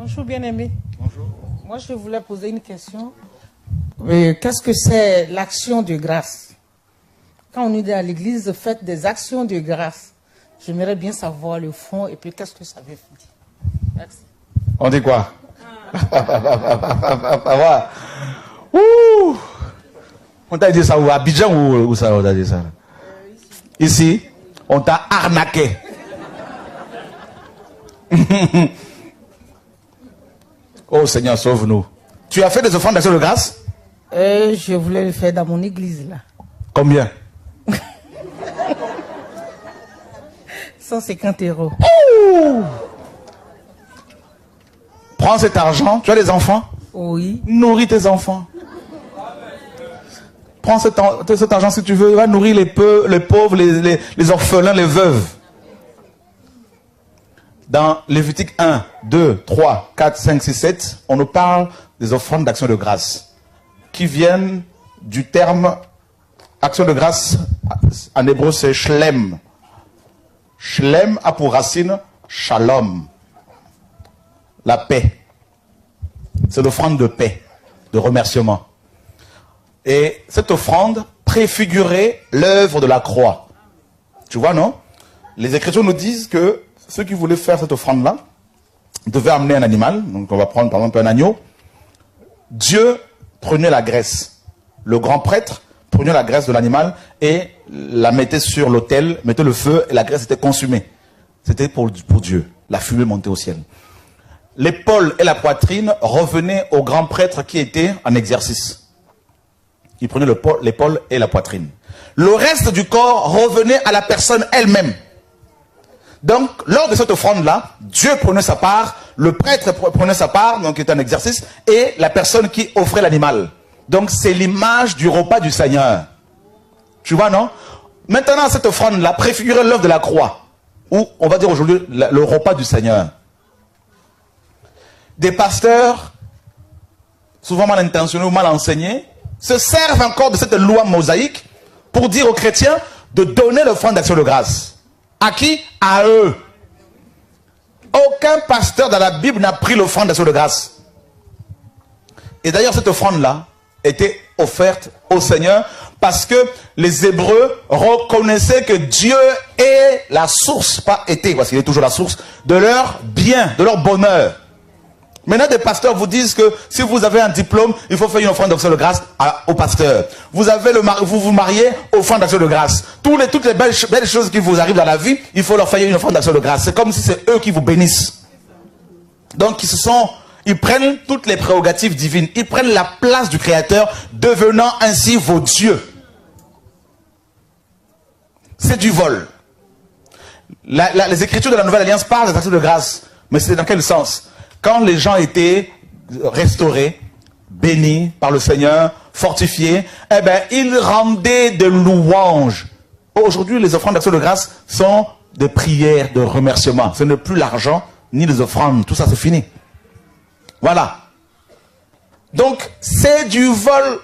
Bonjour bien-aimé. Bonjour. Moi je voulais poser une question. Qu'est-ce que c'est l'action de grâce? Quand on est à l'église, faites des actions de grâce. J'aimerais bien savoir le fond et puis qu'est-ce que ça veut dire. Merci. On dit quoi? Ouh. On t'a dit ça où? À Abidjan ou ça on t'a dit ça? Ici, on t'a arnaqué. Oh Seigneur, sauve-nous. Tu as fait des offrandes d'action de grâce? Je voulais le faire dans mon église là. Combien? 150 €. Oh! Prends cet argent, tu as des enfants? Oui. Nourris tes enfants. Prends cet argent si tu veux, va nourrir les pauvres, les orphelins, les veuves. Dans Lévitique 1, 2, 3, 4, 5, 6, 7, on nous parle des offrandes d'action de grâce qui viennent du terme action de grâce. En hébreu, c'est shlem. Shlem a pour racine shalom, la paix. C'est l'offrande de paix, de remerciement. Et cette offrande préfigurait l'œuvre de la croix. Tu vois, non? Les Écritures nous disent que ceux qui voulaient faire cette offrande-là devaient amener un animal. Donc on va prendre par exemple un agneau. Dieu prenait la graisse. Le grand prêtre prenait la graisse de l'animal et la mettait sur l'autel, mettait le feu et la graisse était consumée. C'était pour Dieu. La fumée montait au ciel. L'épaule et la poitrine revenaient au grand prêtre qui était en exercice. Il prenait l'épaule et la poitrine. Le reste du corps revenait à la personne elle-même. Donc, lors de cette offrande-là, Dieu prenait sa part, le prêtre prenait sa part, donc il était en exercice, et la personne qui offrait l'animal. Donc, c'est l'image du repas du Seigneur. Tu vois, non? Maintenant, cette offrande-là préfigurait l'œuvre de la croix, ou on va dire aujourd'hui le repas du Seigneur. Des pasteurs, souvent mal intentionnés ou mal enseignés, se servent encore de cette loi mosaïque pour dire aux chrétiens de donner l'offrande d'action de grâce. À qui? À eux. Aucun pasteur dans la Bible n'a pris l'offrande d'action de grâce. Et d'ailleurs, cette offrande-là était offerte au Seigneur parce que les Hébreux reconnaissaient que Dieu est la source, pas était, parce qu'il est toujours la source, de leur bien, de leur bonheur. Maintenant, des pasteurs vous disent que si vous avez un diplôme, il faut faire une offrande d'action de grâce au pasteur. Vous vous mariez, offrande d'action de grâce. Toutes les belles choses qui vous arrivent dans la vie, il faut leur faire une offrande d'action de grâce. C'est comme si c'est eux qui vous bénissent. Donc, ils prennent toutes les prérogatives divines. Ils prennent la place du Créateur, devenant ainsi vos dieux. C'est du vol. Les Écritures de la Nouvelle Alliance parlent des actions de grâce. Mais c'est dans quel sens? Quand les gens étaient restaurés, bénis par le Seigneur, fortifiés, eh bien, ils rendaient des louanges. Aujourd'hui, les offrandes d'action de grâce sont des prières de remerciement. Ce n'est plus l'argent, ni les offrandes. Tout ça, c'est fini. Voilà. Donc, c'est du vol.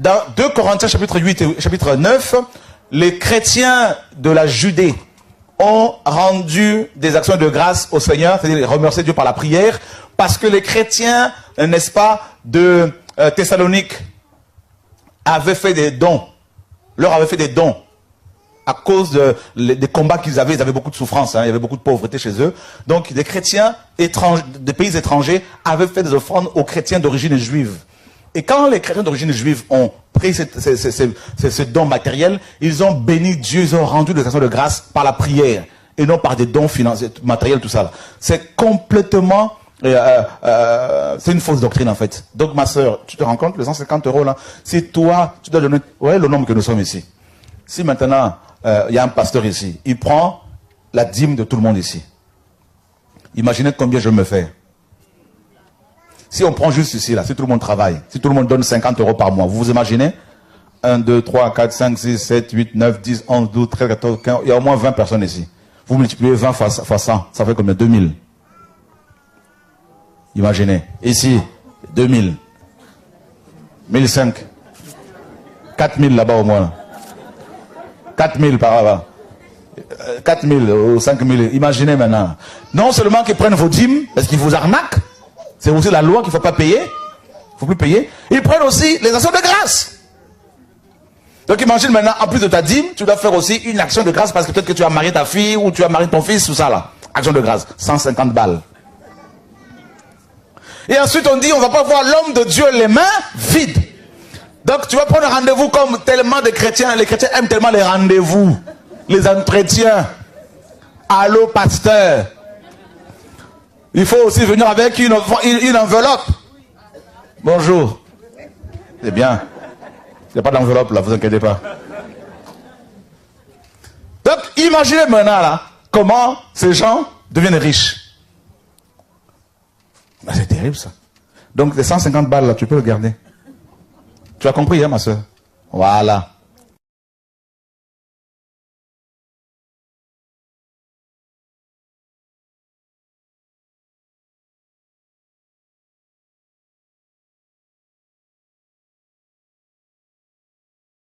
Dans 2 Corinthiens chapitre 8 et chapitre 9, les chrétiens de la Judée ont rendu des actions de grâce au Seigneur, c'est-à-dire remercier Dieu par la prière, parce que les chrétiens, n'est-ce pas, de Thessalonique avaient fait des dons, leur avaient fait des dons, à cause des combats qu'ils avaient, ils avaient beaucoup de souffrance, il y avait beaucoup de pauvreté chez eux. Donc des chrétiens étrangers, des pays étrangers avaient fait des offrandes aux chrétiens d'origine juive. Et quand les chrétiens d'origine juive ont pris ce don matériel, ils ont béni Dieu, ils ont rendu des actions de grâce par la prière, et non par des dons financiers, matériels, tout ça. C'est complètement... c'est une fausse doctrine en fait. Donc ma soeur, tu te rends compte, les 150 € là, si toi, tu dois donner... Ouais, le nombre que nous sommes ici. Si maintenant, il y a un pasteur ici, il prend la dîme de tout le monde ici. Imaginez combien je me fais. Si on prend juste ici, là, si tout le monde travaille, si tout le monde donne 50 € par mois, vous vous imaginez? 1, 2, 3, 4, 5, 6, 7, 8, 9, 10, 11, 12, 13, 14, 15, il y a au moins 20 personnes ici. Vous multipliez 20 fois 100, ça fait combien? 2000. Imaginez. Ici, 2000. 1005. 4000 là-bas au moins. 4000 par là-bas. 4 000 ou 5 000, imaginez maintenant. Non seulement qu'ils prennent vos dîmes, parce qu'ils vous arnaquent, c'est aussi la loi qu'il ne faut pas payer, il ne faut plus payer. Ils prennent aussi les actions de grâce. Donc imagine maintenant, en plus de ta dîme, tu dois faire aussi une action de grâce parce que peut-être que tu as marié ta fille ou tu as marié ton fils, tout ça là. Action de grâce, 150 balles. Et ensuite on dit, on ne va pas voir l'homme de Dieu les mains vides. Donc tu vas prendre un rendez-vous comme tellement de chrétiens, les chrétiens aiment tellement les rendez-vous. Les entretiens. Allô, pasteur. Il faut aussi venir avec une enveloppe. Bonjour. C'est bien. Il n'y a pas d'enveloppe là, vous inquiétez pas. Donc, imaginez maintenant là, comment ces gens deviennent riches. Ben, c'est terrible ça. Donc, les 150 balles là, tu peux le garder. Tu as compris, hein, ma soeur? Voilà.